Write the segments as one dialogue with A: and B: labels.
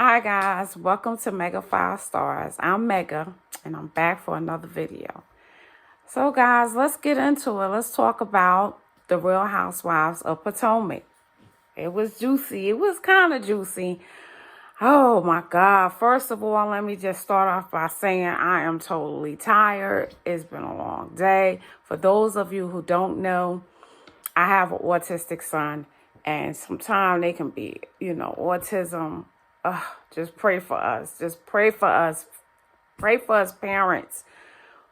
A: Hi guys, welcome to Mega 5 Stars. I'm Mega and I'm back for another video. So guys, let's get into it. Let's talk about the Real Housewives of Potomac. It was juicy. It was kind of juicy. Oh my God. First of all, let me just start off by saying I am totally tired. It's been a long day. For those of you who don't know, I have an autistic son, and sometimes they can be, autism. Just pray for us. Just pray for us. Pray for us parents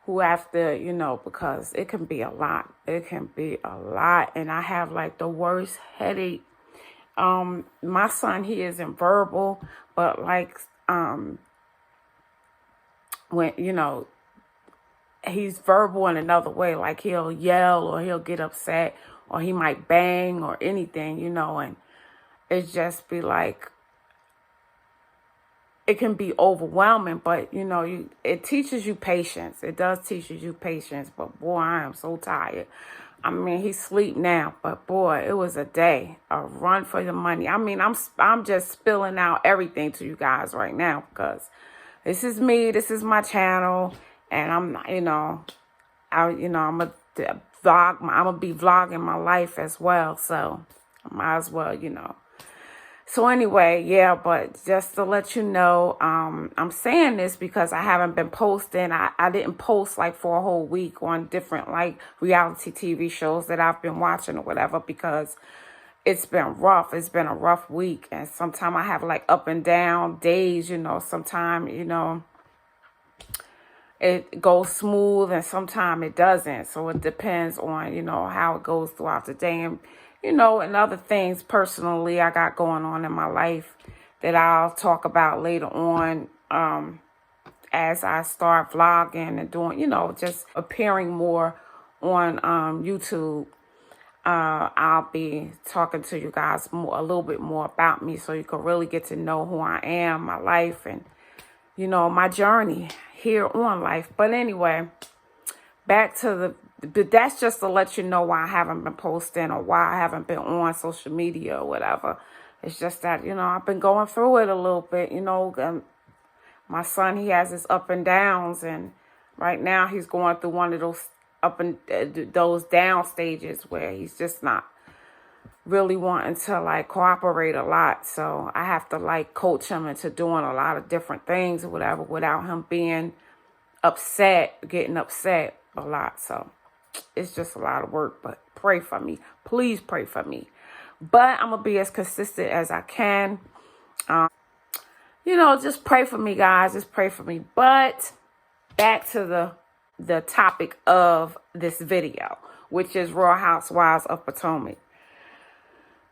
A: who have to, because it can be a lot. It can be a lot. And I have like the worst headache. My son, he isn't verbal, but like, when, he's verbal in another way, like he'll yell or he'll get upset or he might bang or anything, and it just be like, it can be overwhelming, but it teaches you patience. It does teach you patience, but boy, I am so tired. I mean, he's asleep now, but boy, it was a day, a run for the money. I mean, I'm just spilling out everything to you guys right now because this is me, this is my channel, and I'm not, I'm a vlog. I'm gonna be vlogging my life as well, so I might as well, So anyway, yeah, but just to let you know, I'm saying this because I haven't been posting. I didn't post like for a whole week on different like reality TV shows that I've been watching or whatever because it's been rough. It's been a rough week. And sometimes I have like up and down days, sometimes, it goes smooth and sometimes it doesn't. So it depends on, how it goes throughout the day. And other things personally I got going on in my life that I'll talk about later on as I start vlogging and doing, just appearing more on YouTube. I'll be talking to you guys a little bit more about me so you can really get to know who I am, my life, and, my journey here on life. But anyway, back to but that's just to let you know why I haven't been posting or why I haven't been on social media or whatever. It's just that, I've been going through it a little bit, my son, he has his up and downs, and right now he's going through one of those those down stages where he's just not really wanting to like cooperate a lot. So I have to like coach him into doing a lot of different things or whatever without him being getting upset a lot. So it's just a lot of work, but pray for me. Please pray for me. But I'm going to be as consistent as I can. Just pray for me, guys. Just pray for me. But back to the topic of this video, which is Real Housewives of Potomac.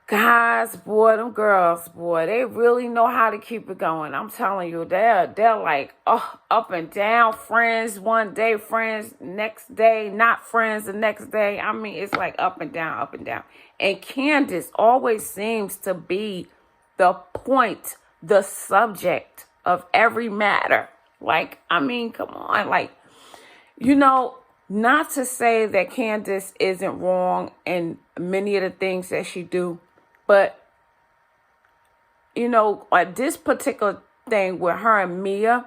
A: Guys, boy, them girls, boy, they really know how to keep it going. I'm telling you, they're like up and down, friends one day, friends next day, not friends the next day. I mean, it's like up and down, up and down. And Candiace always seems to be the point, the subject of every matter. Like, I mean, come on, like, not to say that Candiace isn't wrong in many of the things that she do. But, this particular thing with her and Mia,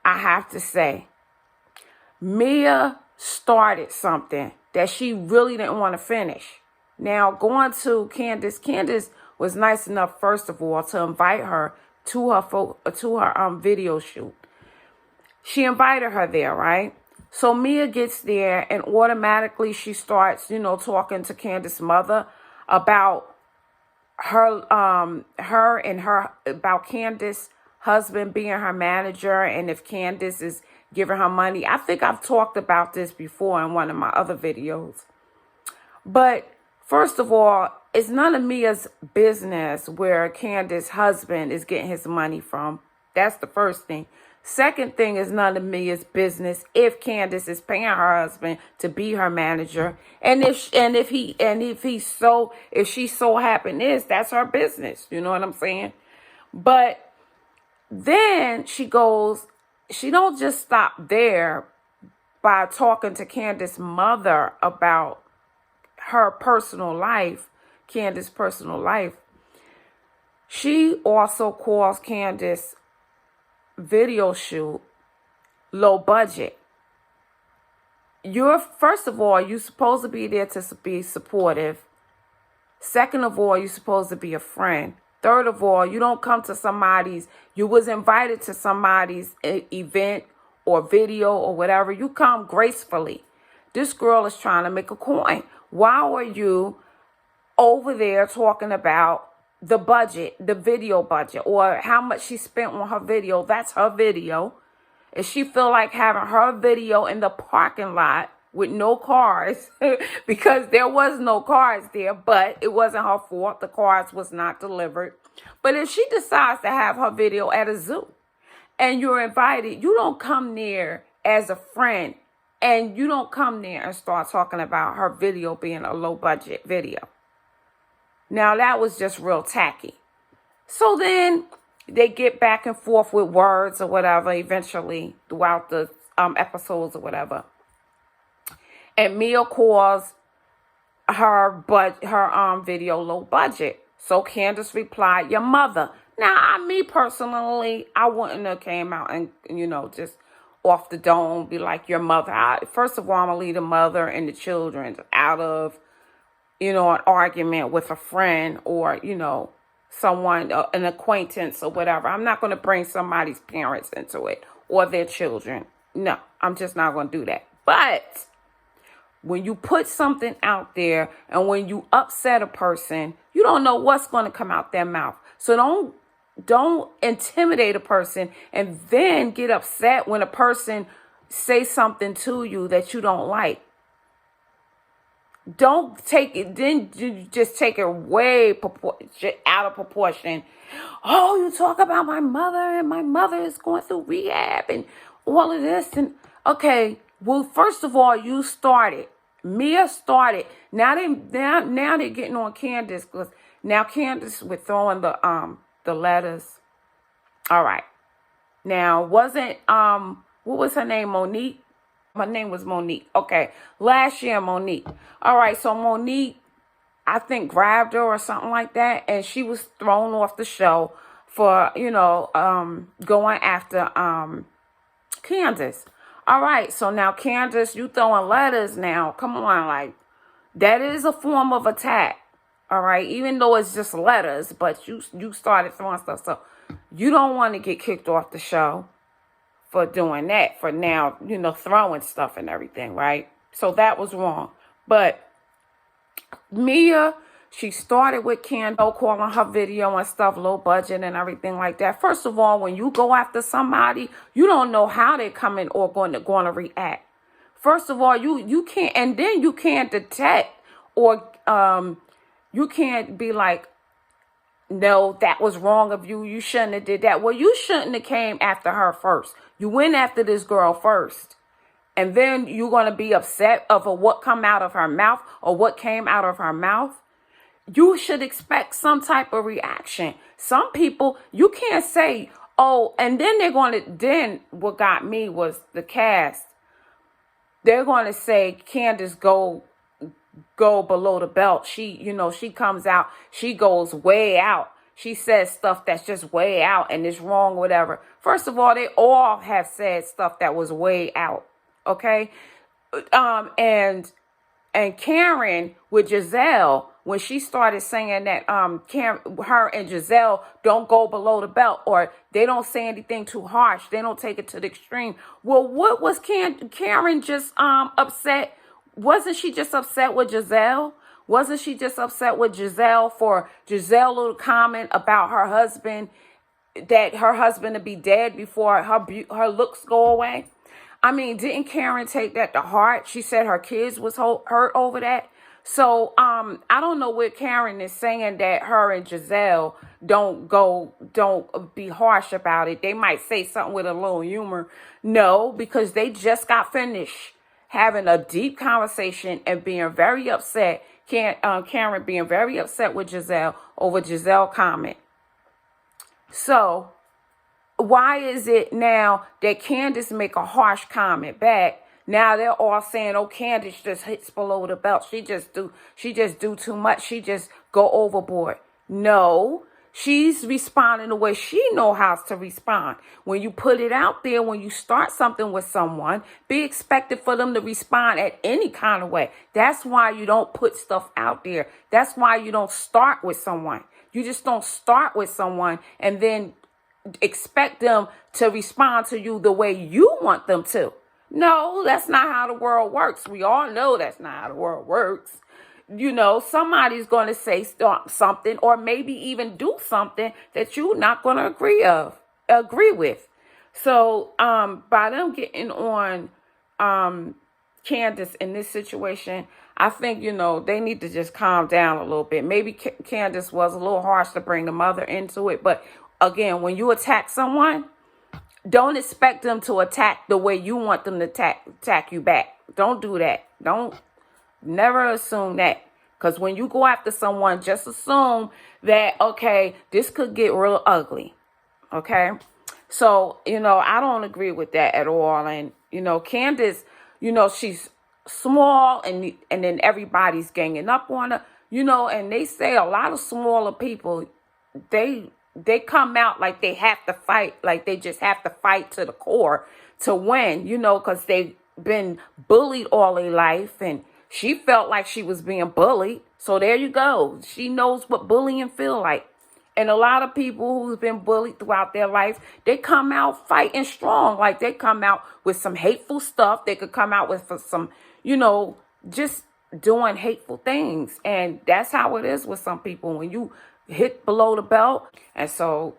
A: I have to say, Mia started something that she really didn't want to finish. Now, going to Candiace was nice enough, first of all, to invite her to her video shoot. She invited her there, right? So Mia gets there and automatically she starts, talking to Candiace's mother about about Candiace's husband being her manager and if Candiace is giving her money. I think I've talked about this before in one of my other videos. But first of all, it's none of Mia's business where Candiace's husband is getting his money from. That's the first thing. Second thing is none of Mia's business if Candiace is paying her husband to be her manager, and if she so happens, that's her business. You know what I'm saying? But then she don't just stop there by talking to Candiace's mother about her personal life, Candiace's personal life. She also calls Candice video shoot low budget. First of all, you're supposed to be there to be supportive. Second of all, you're supposed to be a friend. Third of all, you don't come to you was invited to somebody's event or video or whatever. You come gracefully. This girl is trying to make a coin. Why are you over there talking about the budget, the video budget, or how much she spent on her video? That's her video. If she feel like having her video in the parking lot with no cars, because there was no cars there, but it wasn't her fault. The cars was not delivered. But if she decides to have her video at a zoo and you're invited, you don't come there as a friend, and you don't come there and start talking about her video being a low budget video. Now that was just real tacky. So then they get back and forth with words or whatever eventually throughout the episodes or whatever. And Mia calls her video low budget. So Candice replied, "Your mother." Now, me personally, I wouldn't have came out and, just off the dome be like, "Your mother." First of all, I'm going to leave the mother and the children out of, an argument with a friend or, someone, an acquaintance or whatever. I'm not going to bring somebody's parents into it or their children. No, I'm just not going to do that. But when you put something out there and when you upset a person, you don't know what's going to come out their mouth. So don't intimidate a person and then get upset when a person says something to you that you don't like. Don't take it, then you just take it way out of proportion. Oh, you talk about my mother and my mother is going through rehab and all of this. And okay, well, first of all, you started. Mia started. Now they're getting on Candice because now Candice with throwing the letters. All right. Now wasn't what was her name? Monique. Her name was Monique. Okay. Last year, Monique. All right. So Monique, I think, grabbed her or something like that. And she was thrown off the show for, going after Candice. All right. So now, Candice, you throwing letters now. Come on. Like, that is a form of attack. All right. Even though it's just letters, but you started throwing stuff. So you don't want to get kicked off the show for doing that, for now, throwing stuff and everything, right? So that was wrong. But Mia, she started with Candice calling her video and stuff low budget and everything like that. First of all, when you go after somebody, you don't know how they're coming or going to react. First of all, you can't, and then you can't detect or you can't be like, no, that was wrong of you. You shouldn't have did that. Well, you shouldn't have came after her first. You went after this girl first. And then you're going to be upset over what come out of her mouth or what came out of her mouth. You should expect some type of reaction. Some people, you can't say, oh, and then then what got me was the cast. They're going to say, Candice, go below the belt. She comes out, she goes way out. She says stuff that's just way out and it's wrong, whatever. First of all, they all have said stuff that was way out. Okay. And Karen with Giselle, when she started saying that her and Giselle don't go below the belt or they don't say anything too harsh, they don't take it to the extreme. Well, what was Karen just upset? Wasn't she just upset with Giselle? Wasn't she just upset with Giselle for Giselle's little comment about her husband, that her husband to be dead before her looks go away? I mean, didn't Karen take that to heart? She said her kids was hurt over that. So I don't know where Karen is saying that her and Giselle don't be harsh about it. They might say something with a little humor. No, because they just got finished having a deep conversation and being very upset. Karen being very upset with Giselle over Giselle's comment. So why is it now that Candice make a harsh comment back? Now they're all saying, oh, Candice just hits below the belt. She just do too much. She just go overboard. No, She's responding the way she know how to respond. When you put it out there, when you start something with someone, be expected for them to respond at any kind of way. That's why you don't put stuff out there. That's why you don't start with someone. You just don't start with someone and then expect them to respond to you the way you want them to. No, that's not how the world works. We all know that's not how the world works. Somebody's going to say something or maybe even do something that you're not going to agree with. So by them getting on Candice in this situation, I think, they need to just calm down a little bit. Maybe Candice was a little harsh to bring the mother into it. But again, when you attack someone, don't expect them to attack the way you want them to attack you back. Don't do that. Never assume that. Because when you go after someone, just assume that, okay, this could get real ugly. Okay? So, I don't agree with that at all. And, Candice, she's small and then everybody's ganging up on her. And they say a lot of smaller people, they come out like they have to fight, like they just have to fight to the core to win, because they've been bullied all their life, and she felt like she was being bullied. So there you go. She knows what bullying feel like. And a lot of people who've been bullied throughout their life, they come out fighting strong. Like they come out with some hateful stuff. They could come out with some, just doing hateful things. And that's how it is with some people when you hit below the belt. And so,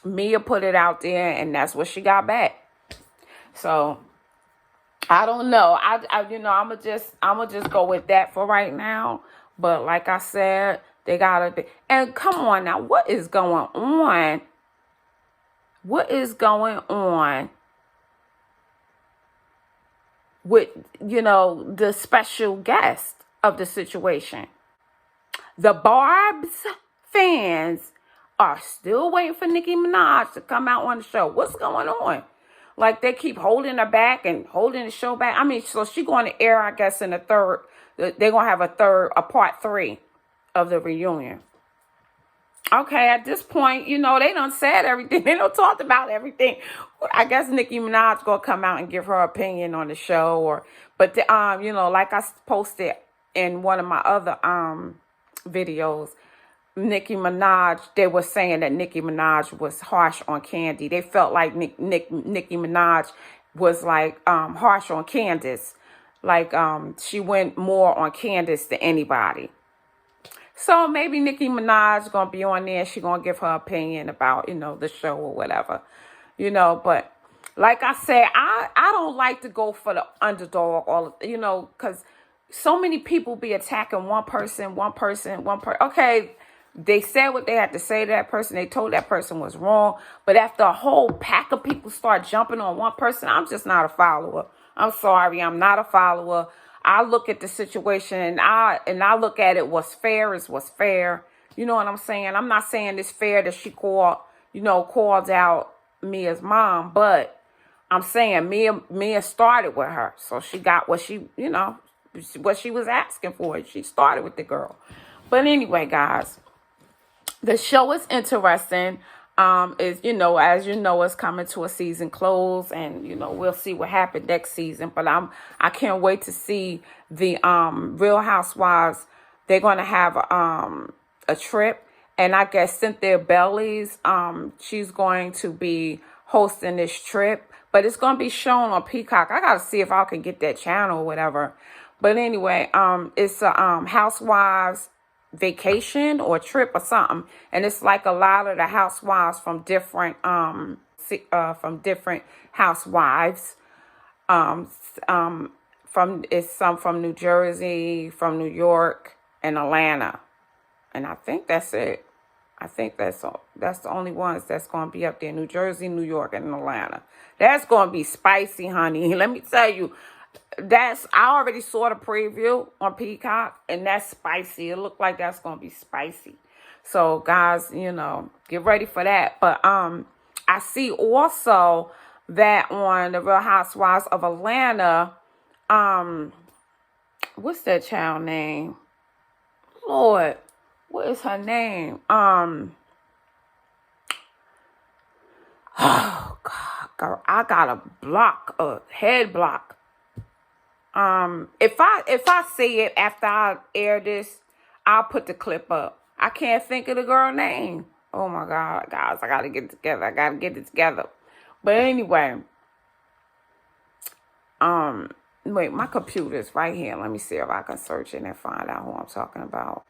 A: Mia put it out there and that's what she got back. So I don't know. I'ma just go with that for right now. But like I said, they gotta be. And come on now, what is going on? What is going on with the special guest of the situation? The Barb's fans are still waiting for Nicki Minaj to come out on the show. What's going on? Like they keep holding her back and holding the show back. I mean, so she going to air, I guess, in the third. They're going to have a part 3 of the reunion. Okay, at this point, they done said everything. They done talked about everything. I guess Nicki Minaj going to come out and give her opinion on the show. But like I posted in one of my other videos, Nicki Minaj, they were saying that Nicki Minaj was harsh on Candy. They felt like Nicki Minaj was like harsh on Candice. Like she went more on Candice than anybody. So maybe Nicki Minaj going to be on there. She going to give her opinion about, the show or whatever. But like I said, I don't like to go for the underdog, because so many people be attacking one person. Okay, they said what they had to say to that person. They told that person was wrong. But after a whole pack of people start jumping on one person, I'm just not a follower. I'm sorry, I'm not a follower. I look at the situation and I look at it, what's fair is what's fair. You know what I'm saying? I'm not saying it's fair that she called out Mia's mom, but I'm saying Mia started with her. So she got what she was asking for. She started with the girl. But anyway, guys, the show is interesting. As it's coming to a season close, and we'll see what happened next season. But I can't wait to see the Real Housewives. They're gonna have a trip, and I guess Cynthia Bailey's she's going to be hosting this trip, but it's gonna be shown on Peacock. I gotta see if I can get that channel or whatever. But anyway, it's a Housewives vacation or trip or something, and it's like a lot of the housewives from different housewives some from New Jersey, from New York, and Atlanta, and I think that's it. I think that's the only ones that's going to be up there: New Jersey, New York, and Atlanta. That's going to be spicy, honey. Let me tell you. I already saw the preview on Peacock, and that's spicy. It looked like that's going to be spicy. So, guys, get ready for that. But I see also that on the Real Housewives of Atlanta, what's that child name? Lord, what is her name? Oh God, girl, I got a head block. If I see it after I air this, I'll put the clip up. I can't think of the girl name. Oh my God, guys, I gotta get it together. I gotta get it together. But anyway, wait, my computer's right here. Let me see if I can search it and find out who I'm talking about.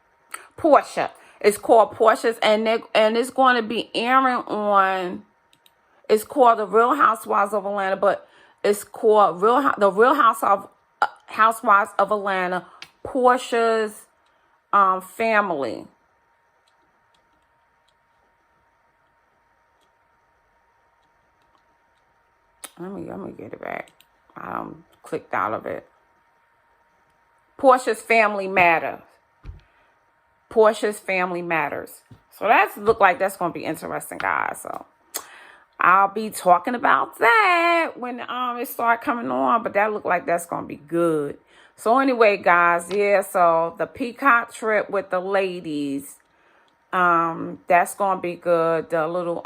A: Portia. It's called Portia's, and it's going to be airing on. It's called The Real Housewives of Atlanta, but it's called The Real Housewives of Atlanta. Portia's family. Let me get it back. I clicked out of it. Portia's Family Matters. Portia's Family Matters. So that's look like that's gonna be interesting, guys. So I'll be talking about that when it start coming on. But that look like that's gonna be good. So anyway, guys, yeah. So the Peacock trip with the ladies, that's gonna be good. The little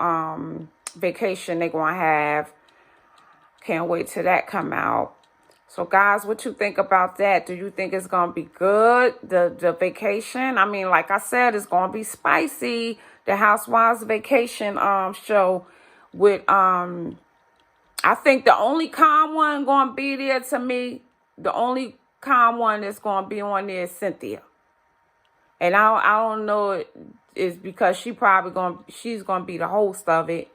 A: vacation they're gonna have. Can't wait till that come out. So, guys, what you think about that? Do you think it's going to be good, the vacation? I mean, like I said, it's going to be spicy. The Housewives Vacation show with, I think the only calm one going to be there to me, the only calm one that's going to be on there is Cynthia. And I don't know it is because she's going to be the host of it.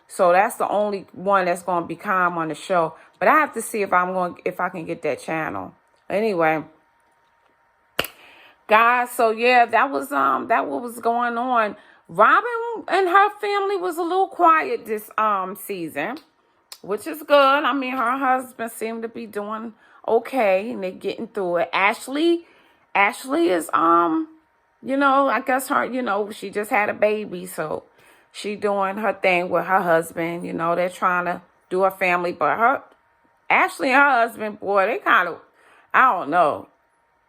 A: So that's the only one that's going to be calm on the show. But I have to see if I can get that channel. Anyway, guys, so yeah, that was what was going on. Robin and her family was a little quiet this season, which is good. I mean, her husband seemed to be doing okay and they're getting through it. Ashley is I guess her, she just had a baby, so she doing her thing with her husband. They're trying to do a family. But Ashley and her husband, boy, they kind of, I don't know.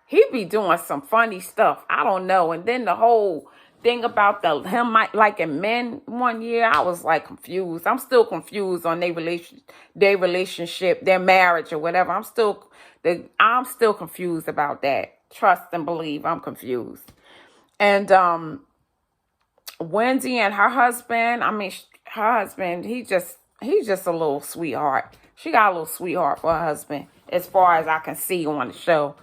A: He be doing some funny stuff. I don't know. And then the whole thing about him liking men one year, I was like confused. I'm still confused on their relationship, their marriage or whatever. I'm still confused about that. Trust and believe. I'm confused. And, Wendy and her husband, he's just a little sweetheart. She got a little sweetheart for her husband, as far as I can see on the show.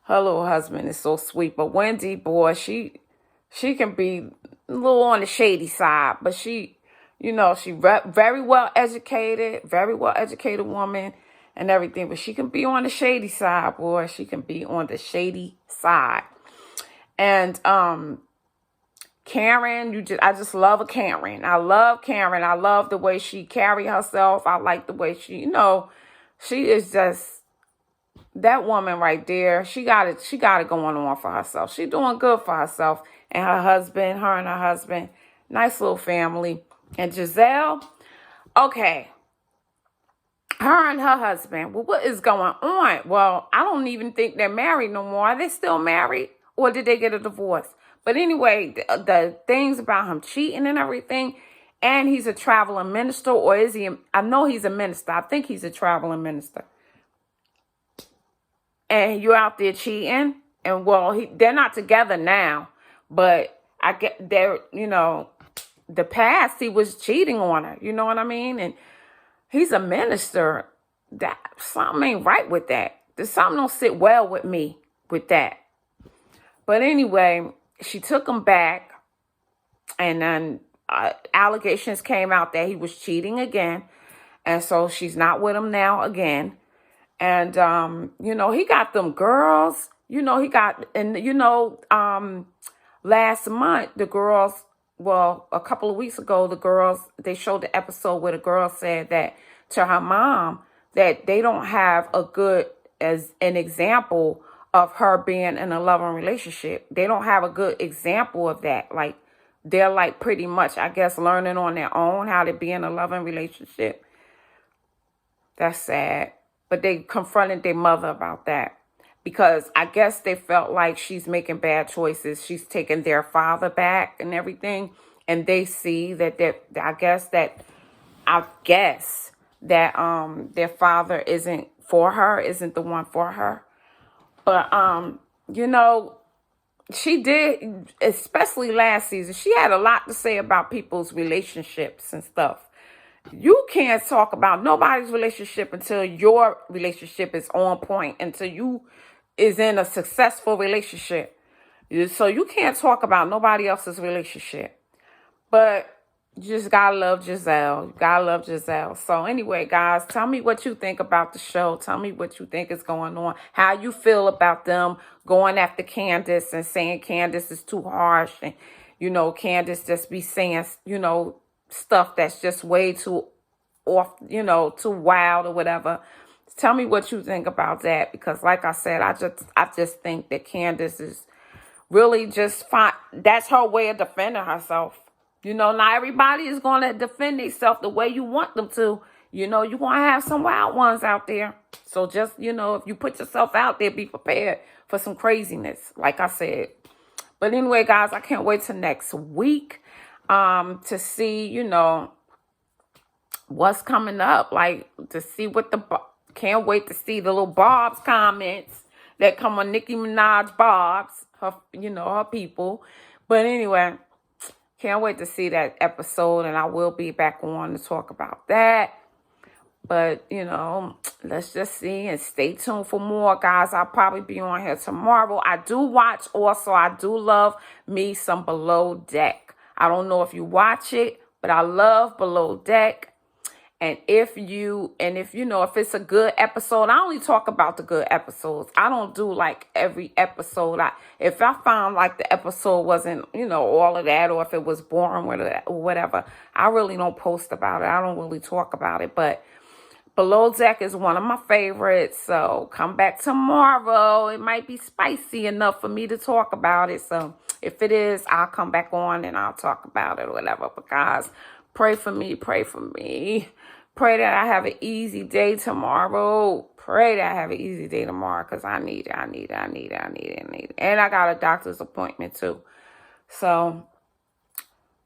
A: Her little husband is so sweet. But Wendy, boy, she can be a little on the shady side. But she very well educated woman and everything. But she can be on the shady side, boy. She can be on the shady side. And, Karen, I just love a Karen. I love Karen. I love the way she carry herself. I like the way she is just that woman right there. She got it going on for herself. She's doing good for herself and her husband, nice little family. And Giselle, okay, her and her husband. Well, what is going on? Well, I don't even think they're married no more. Are they still married or did they get a divorce? But anyway, the things about him cheating and everything, and he's a traveling minister, or is he? I know he's a minister. I think he's a traveling minister. And you're out there cheating, and they're not together now, but I get there. The past he was cheating on her. You know what I mean? And he's a minister. That something ain't right with that. There's something don't sit well with me with that. But anyway. She took him back, and then allegations came out that he was cheating again, and so she's not with him now again. And he got them girls. Last month the girls. Well, a couple of weeks ago, the girls they showed the episode where the girl said that to her mom that they don't have as an example of her being in a loving relationship. They don't have a good example of that. Like, they're like pretty much, I guess, learning on their own how to be in a loving relationship. That's sad. But they confronted their mother about that because I guess they felt like she's making bad choices. She's taking their father back and everything. And they see that I guess that their father isn't for her, isn't the one for her. But you know, she did, especially last season, she had a lot to say about people's relationships and stuff. You can't talk about nobody's relationship until your relationship is on point, until you is in a successful relationship. So you can't talk about nobody else's relationship. But you just gotta love Giselle. You gotta love Giselle. So anyway, guys, tell me what you think about the show. Tell me what you think is going on. How you feel about them going after Candiace and saying Candiace is too harsh. And, you know, Candiace just be saying, you know, stuff that's just way too off, you know, too wild or whatever. Tell me what you think about that. Because like I said, I just think that Candiace is really just fine. That's her way of defending herself. You know, not everybody is going to defend themselves the way you want them to. You know, you're going to have some wild ones out there. So just, you know, if you put yourself out there, be prepared for some craziness, like I said. But anyway, guys, I can't wait till next week to see, you know, what's coming up. Like, to see what can't wait to see the little Bob's comments that come on Nicki Minaj Bob's, her, you know, her people. But anyway, can't wait to see that episode, and I will be back on to talk about that. But, you know, let's just see and stay tuned for more, guys. I'll probably be on here tomorrow. I do love me some Below Deck. I don't know if you watch it, but I love Below Deck. And if you know, if it's a good episode, I only talk about the good episodes. I don't do like every episode. If I found like the episode wasn't, you know, all of that, or if it was boring or whatever, I really don't post about it. I don't really talk about it. But Below Deck is one of my favorites. So come back tomorrow. It might be spicy enough for me to talk about it. So if it is, I'll come back on and I'll talk about it or whatever. But guys, pray for me. Pray for me. Pray that I have an easy day tomorrow. Pray that I have an easy day tomorrow, because I need it. And I got a doctor's appointment too. So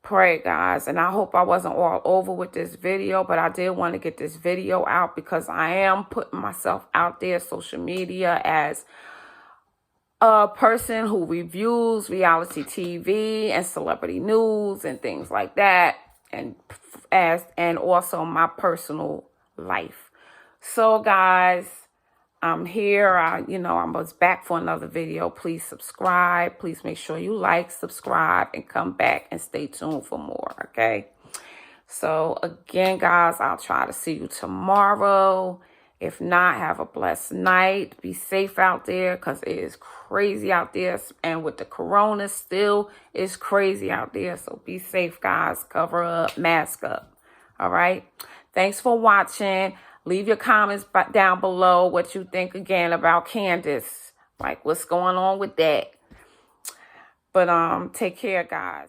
A: pray, guys. And I hope I wasn't all over with this video, but I did want to get this video out because I am putting myself out there, social media, as a person who reviews reality TV and celebrity news and things like that. And also my personal life. So guys, I'm here. I was back for another video. Please subscribe. Please make sure you like, subscribe, and come back and stay tuned for more. Okay. So again, guys, I'll try to see you tomorrow. If not, have a blessed night. Be safe out there, because it is crazy out there. And with the corona still, it's crazy out there. So be safe, guys. Cover up, mask up. All right. Thanks for watching. Leave your comments down below what you think again about Candiace. Like, what's going on with that. But take care, guys.